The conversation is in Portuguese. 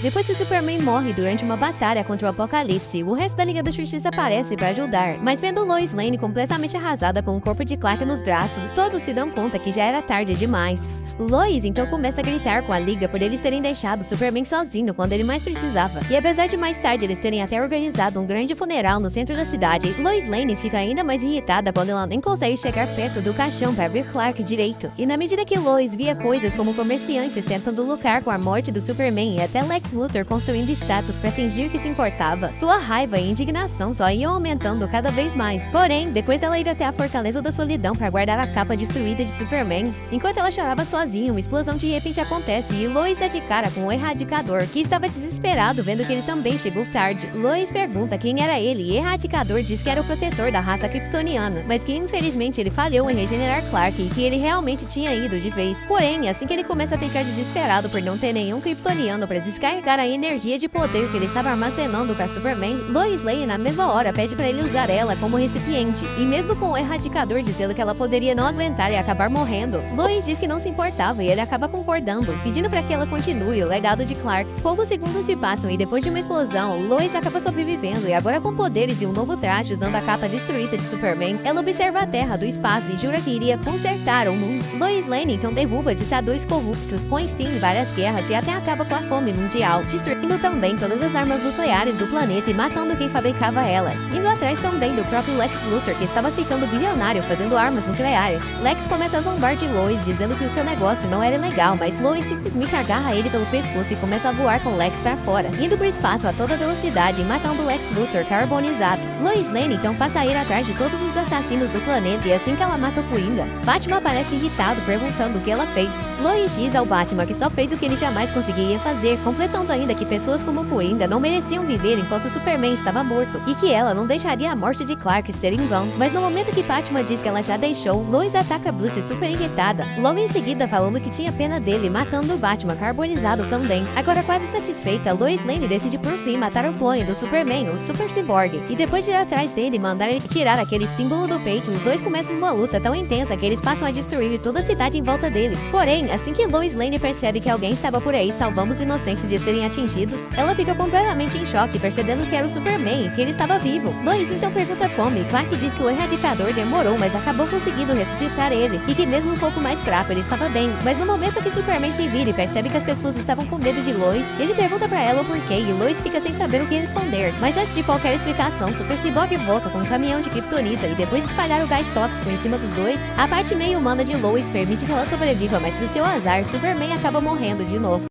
Depois que o Superman morre durante uma batalha contra o Apocalipse, o resto da Liga da Justiça aparece para ajudar. Mas vendo Lois Lane completamente arrasada com o corpo de Clark nos braços, todos se dão conta que já era tarde demais. Lois então começa a gritar com a Liga por eles terem deixado o Superman sozinho quando ele mais precisava. E apesar de mais tarde eles terem até organizado um grande funeral no centro da cidade, Lois Lane fica ainda mais irritada quando ela nem consegue chegar perto do caixão para ver Clark direito. E na medida que Lois via coisas como comerciantes tentando lucrar com a morte do Superman e até Lex Luthor construindo status para fingir que se importava, sua raiva e indignação só iam aumentando cada vez mais. Porém, depois dela ir até a Fortaleza da Solidão para guardar a capa destruída de Superman, enquanto ela chorava sozinha, uma explosão de repente acontece e Lois dá de cara com o Erradicador, que estava desesperado vendo que ele também chegou tarde. Lois pergunta quem era ele e Erradicador diz que era o protetor da raça kryptoniana, mas que infelizmente ele falhou em regenerar Clark e que ele realmente tinha ido de vez. Porém, assim que ele começa a ficar desesperado por não ter nenhum kryptoniano para descarregar a energia de poder que ele estava armazenando para Superman, Lois Lane na mesma hora pede para ele usar ela como recipiente. E mesmo com o Erradicador dizendo que ela poderia não aguentar e acabar morrendo, Lois diz que não se importava e ele acaba concordando, pedindo para que ela continue o legado de Clark. Poucos segundos se passam e depois de uma explosão, Lois acaba sobrevivendo e agora com poderes e um novo traje usando a capa destruída de Superman, ela observa a Terra do espaço e jura que iria consertar o mundo. Lois Lane então derruba ditadores corruptos, põe fim em várias guerras e até acaba com a fome mundial, destruindo também todas as armas nucleares do planeta e matando quem fabricava elas. Indo atrás também do próprio Lex Luthor, que estava ficando bilionário fazendo armas nucleares. Lex começa a zombar de Lois, dizendo que o seu negócio não era legal, mas Lois simplesmente agarra ele pelo pescoço e começa a voar com Lex para fora, indo pro espaço a toda velocidade e matando Lex Luthor carbonizado. Lois Lane então passa a ir atrás de todos os assassinos do planeta e assim que ela mata o Coringa, Batman aparece irritado perguntando o que ela fez. Lois diz ao Batman que só fez o que ele jamais conseguiria fazer, completando ainda que pessoas como o Coringa não mereciam viver enquanto Superman estava morto e que ela não deixaria a morte de Clark ser em vão. Mas no momento que Batman diz que ela já deixou, Lois ataca Bruce super irritada, logo em seguida falando que tinha pena dele, matando o Batman carbonizado também. Agora quase satisfeita, Lois Lane decide por fim matar o clone do Superman, o Super Cyborg, e depois de ir atrás dele e mandar ele tirar aquele símbolo do peito, os dois começam uma luta tão intensa que eles passam a destruir toda a cidade em volta deles. Porém, assim que Lois Lane percebe que alguém estava por aí salvando os inocentes de serem atingidos, ela fica completamente em choque, percebendo que era o Superman e que ele estava vivo. Lois então pergunta como, e Clark diz que o Erradicador demorou, mas acabou conseguindo ressuscitar ele, e que mesmo um pouco mais fraco, ele estava bem. Mas no momento que Superman se vira e percebe que as pessoas estavam com medo de Lois, ele pergunta pra ela o porquê e Lois fica sem saber o que responder. Mas antes de qualquer explicação, Super Cyborg volta com um caminhão de kryptonita e depois de espalhar o gás tóxico em cima dos dois, a parte meio humana de Lois permite que ela sobreviva, mas pro seu azar, Superman acaba morrendo de novo.